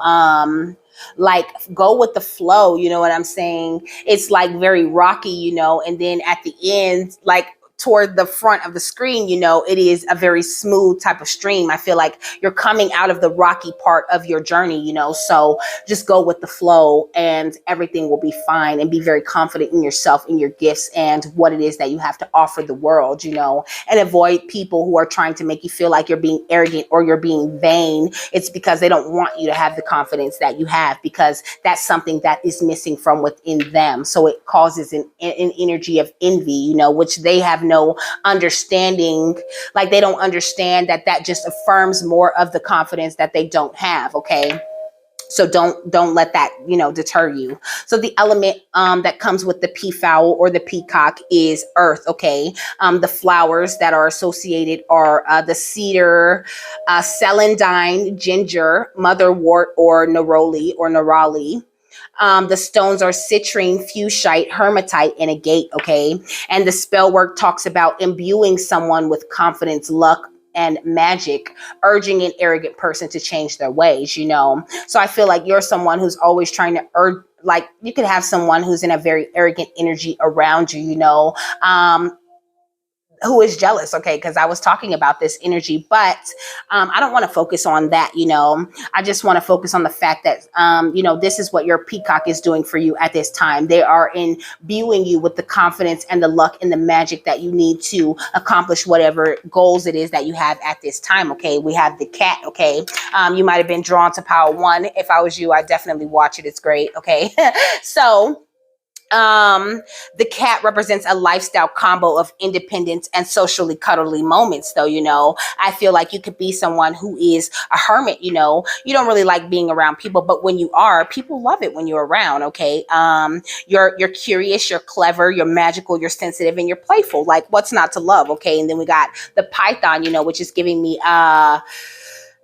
like go with the flow, you know what I'm saying? It's like very rocky, you know, and then at the end, like toward the front of the screen, you know, it is a very smooth type of stream. I feel like you're coming out of the rocky part of your journey, you know, so just go with the flow and everything will be fine, and be very confident in yourself, in your gifts, and what it is that you have to offer the world, you know, and avoid people who are trying to make you feel like you're being arrogant or you're being vain. It's because they don't want you to have the confidence that you have, because that's something that is missing from within them. So it causes an energy of envy, you know, which they have no understanding. Like they don't understand that that just affirms more of the confidence that they don't have, okay? So don't let that, you know, deter you. So the element that comes with the peafowl or the peacock is earth, okay? The flowers that are associated are the cedar, celandine, ginger, motherwort, or neroli. The stones are citrine, fuchsite, hermatite, and agate, okay? And the spell work talks about imbuing someone with confidence, luck, and magic, urging an arrogant person to change their ways, you know? So I feel like you're someone who's always trying to urge, like you could have someone who's in a very arrogant energy around you, you know? who is jealous, okay, because I was talking about this energy, but I don't want to focus on that, I just want to focus on the fact that this is what your peacock is doing for you at this time. They are imbuing you with the confidence and the luck and the magic that you need to accomplish whatever goals it is that you have at this time. Okay, we have the cat. Okay, you might have been drawn to pile one. If I was you, I'd definitely watch it. It's great. Okay, so the cat represents a lifestyle combo of independence and socially cuddly moments, though. I feel like you could be someone who is a hermit. You don't really like being around people, but when you are, people love it when you're around. Okay, you're curious, you're clever, you're magical, you're sensitive, and you're playful. Like, what's not to love? Okay, and then we got the python, which is giving me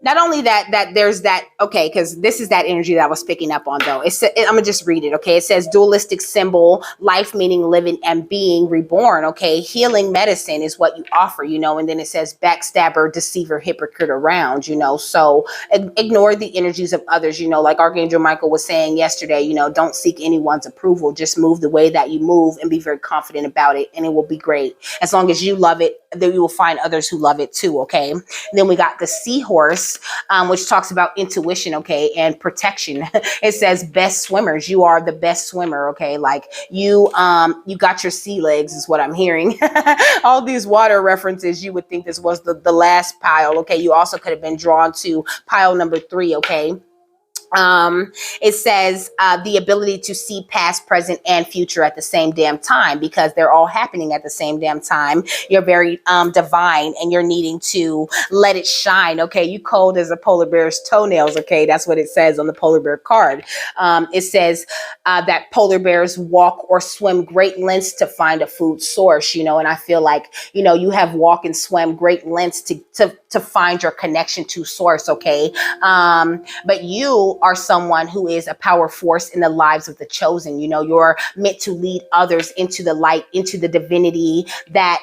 not only that there's that, okay, because this is that energy that I was picking up on, though. I'm gonna just read it. Okay, it says dualistic symbol, life meaning living and being reborn. Okay, healing medicine is what you offer, and then it says backstabber, deceiver, hypocrite around, so ignore the energies of others, like Archangel Michael was saying yesterday. Don't seek anyone's approval, just move the way that you move and be very confident about it, and it will be great. As long as you love it, then you will find others who love it too. Okay, and then we got the seahorse, which talks about intuition, okay, and protection. It says best swimmers. You are the best swimmer, okay? Like you got your sea legs is what I'm hearing. All these water references, you would think this was the last pile, okay? You also could have been drawn to pile number 3, okay? It says the ability to see past, present, and future at the same damn time, because they're all happening at the same damn time. You're very divine, and you're needing to let it shine. Okay, you cold as a polar bear's toenails. Okay, that's what it says on the polar bear card. It says that polar bears walk or swim great lengths to find a food source. And I feel like you have walk and swim great lengths to find your connection to source. Okay, but you are someone who is a power force in the lives of the chosen. You're meant to lead others into the light, into the divinity that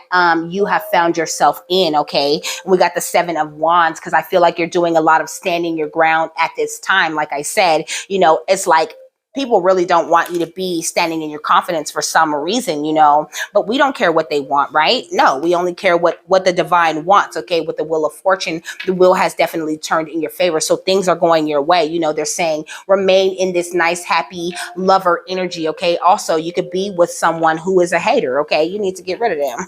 you have found yourself in. Okay, and we got the 7 of Wands, because I feel like you're doing a lot of standing your ground at this time. Like I said, it's like people really don't want you to be standing in your confidence for some reason, but we don't care what they want, right? No, we only care what the divine wants. Okay, with the wheel of fortune, the wheel has definitely turned in your favor, so things are going your way. They're saying remain in this nice, happy lover energy. Okay, also you could be with someone who is a hater. Okay, you need to get rid of them.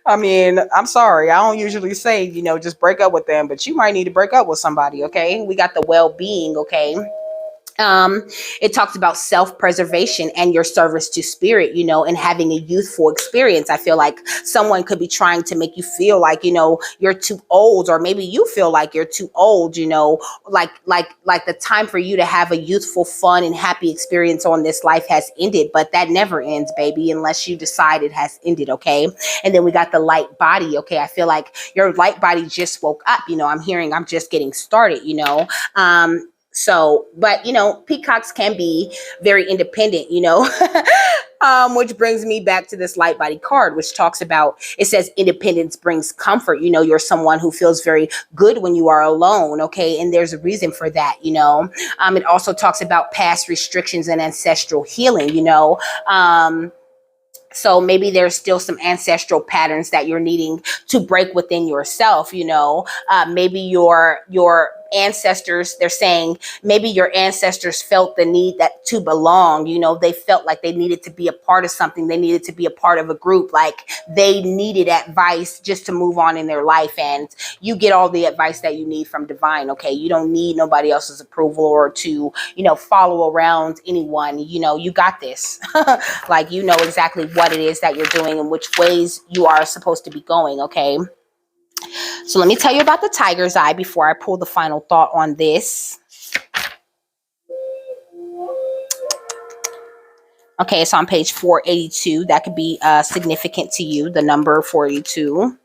I mean, I'm sorry, I don't usually say just break up with them, but you might need to break up with somebody. Okay, we got the well-being. Okay, it talks about self-preservation and your service to spirit, and having a youthful experience. I feel like someone could be trying to make you feel like, you're too old, or maybe you feel like you're too old, like the time for you to have a youthful, fun, and happy experience on this life has ended. But that never ends, baby, unless you decide it has ended. Okay. And then we got the light body. Okay. I feel like your light body just woke up. I'm just getting started, So, but, peacocks can be very independent, which brings me back to this light body card, which talks about, it says independence brings comfort. You're someone who feels very good when you are alone. Okay. And there's a reason for that. It also talks about past restrictions and ancestral healing, so maybe there's still some ancestral patterns that you're needing to break within yourself. Maybe your ancestors, they're saying maybe your ancestors felt the need that to belong. They felt like they needed to be a part of something. They needed to be a part of a group. Like they needed advice just to move on in their life. And you get all the advice that you need from divine. Okay. You don't need nobody else's approval or to, follow around anyone. You got this. Like, exactly what it is that you're doing and which ways you are supposed to be going. Okay. So let me tell you about the tiger's eye before I pull the final thought on this. Okay, so on page 482, that could be significant to you, the number 482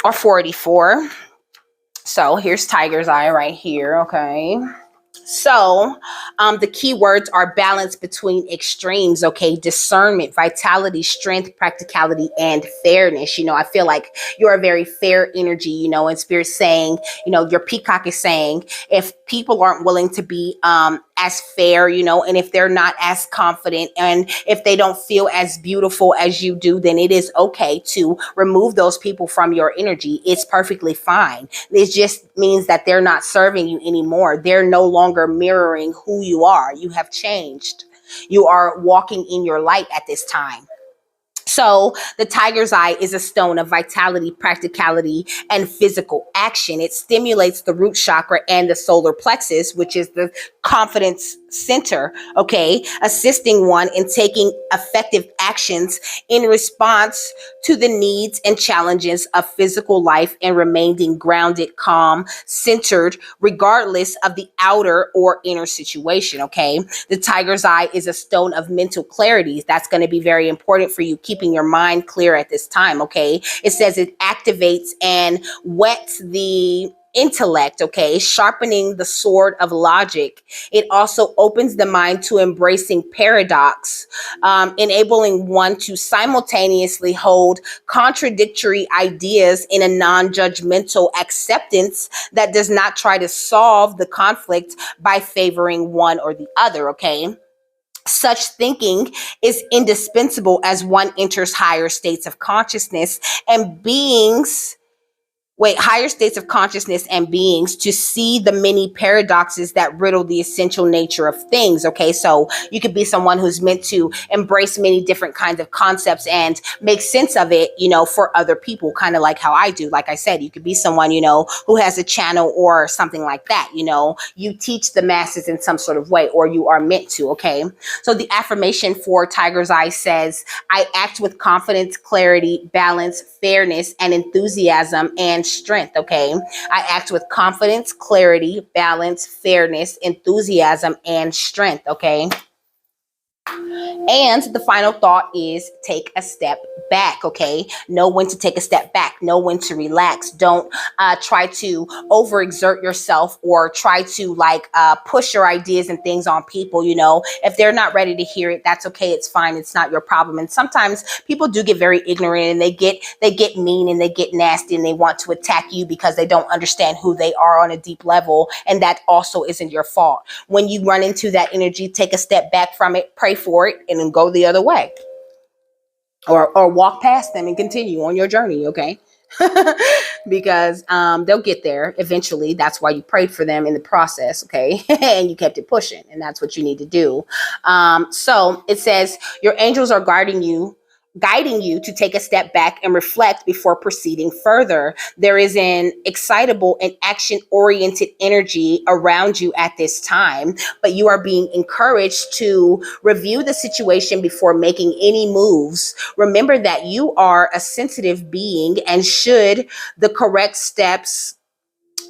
or 484. So here's tiger's eye right here. Okay. So the key words are balance between extremes, okay? Discernment, vitality, strength, practicality, and fairness. I feel like you're a very fair energy, and Spirit's saying, your peacock is saying, if people aren't willing to be as fair, and if they're not as confident, and if they don't feel as beautiful as you do, then it is okay to remove those people from your energy. It's perfectly fine. It just means that they're not serving you anymore. They're no longer mirroring who you are. You have changed. You are walking in your light at this time. So the tiger's eye is a stone of vitality, practicality, and physical action. It stimulates the root chakra and the solar plexus, which is the confidence center, okay, assisting one in taking effective actions in response to the needs and challenges of physical life and remaining grounded, calm, centered, regardless of the outer or inner situation, okay? The tiger's eye is a stone of mental clarity. That's going to be very important for you, keeping your mind clear at this time, okay? It says it activates and whets the intellect, okay, sharpening the sword of logic. It also opens the mind to embracing paradox, enabling one to simultaneously hold contradictory ideas in a non-judgmental acceptance that does not try to solve the conflict by favoring one or the other, okay? Such thinking is indispensable as one enters higher states of consciousness and higher states of consciousness and beings to see the many paradoxes that riddle the essential nature of things. Okay, so you could be someone who's meant to embrace many different kinds of concepts and make sense of it, for other people, kind of like how I do. Like I said, you could be someone, who has a channel or something like that. You teach the masses in some sort of way, or you are meant to. Okay, so the affirmation for Tiger's Eye says, I act with confidence, clarity, balance, fairness, and enthusiasm and strength, okay? I act with confidence, clarity, balance, fairness, enthusiasm, and strength, okay? And the final thought is take a step back, okay? Know when to take a step back. Know when to relax. Don't try to overexert yourself or try to push your ideas and things on people, If they're not ready to hear it, that's okay. It's fine. It's not your problem. And sometimes people do get very ignorant and they get mean and they get nasty and they want to attack you because they don't understand who they are on a deep level. And that also isn't your fault. When you run into that energy, take a step back from it, pray for it, and then go the other way, or walk past them and continue on your journey, okay? Because they'll get there eventually. That's why you prayed for them in the process, okay? And you kept it pushing, and that's what you need to do. So it says your angels are guiding you to take a step back and reflect before proceeding further. There is an excitable and action-oriented energy around you at this time, but you are being encouraged to review the situation before making any moves. Remember that you are a sensitive being, and should the correct steps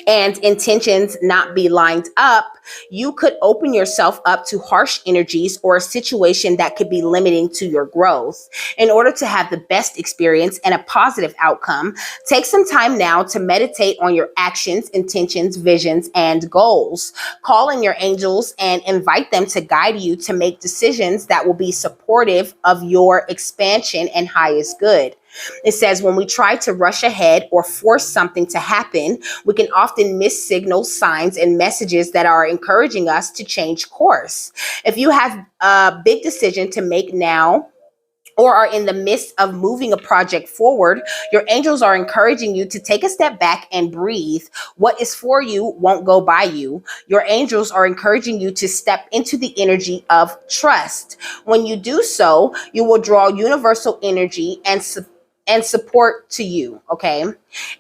and intentions not be lined up, you could open yourself up to harsh energies or a situation that could be limiting to your growth. In order to have the best experience and a positive outcome, take some time now to meditate on your actions, intentions, visions, and goals. Call in your angels and invite them to guide you to make decisions that will be supportive of your expansion and highest good. It says when we try to rush ahead or force something to happen, we can often miss signals, signs, and messages that are encouraging us to change course. If you have a big decision to make now, or are in the midst of moving a project forward, your angels are encouraging you to take a step back and breathe. What is for you won't go by you. Your angels are encouraging you to step into the energy of trust. When you do so, you will draw universal energy and support to you, okay?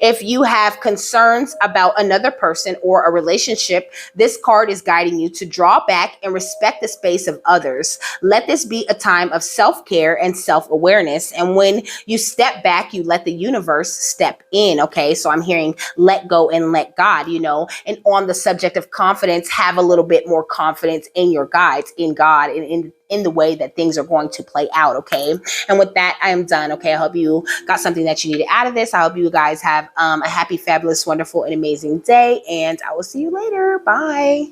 If you have concerns about another person or a relationship, this card is guiding you to draw back and respect the space of others. Let this be a time of self-care and self-awareness. And when you step back, you let the universe step in, okay? So I'm hearing let go and let God, And on the subject of confidence, have a little bit more confidence in your guides, in God, and in the way that things are going to play out, okay? And with that, I am done, okay? I hope you got something that you needed out of this. I hope you guys have a happy, fabulous, wonderful, and amazing day, and I will see you later. Bye.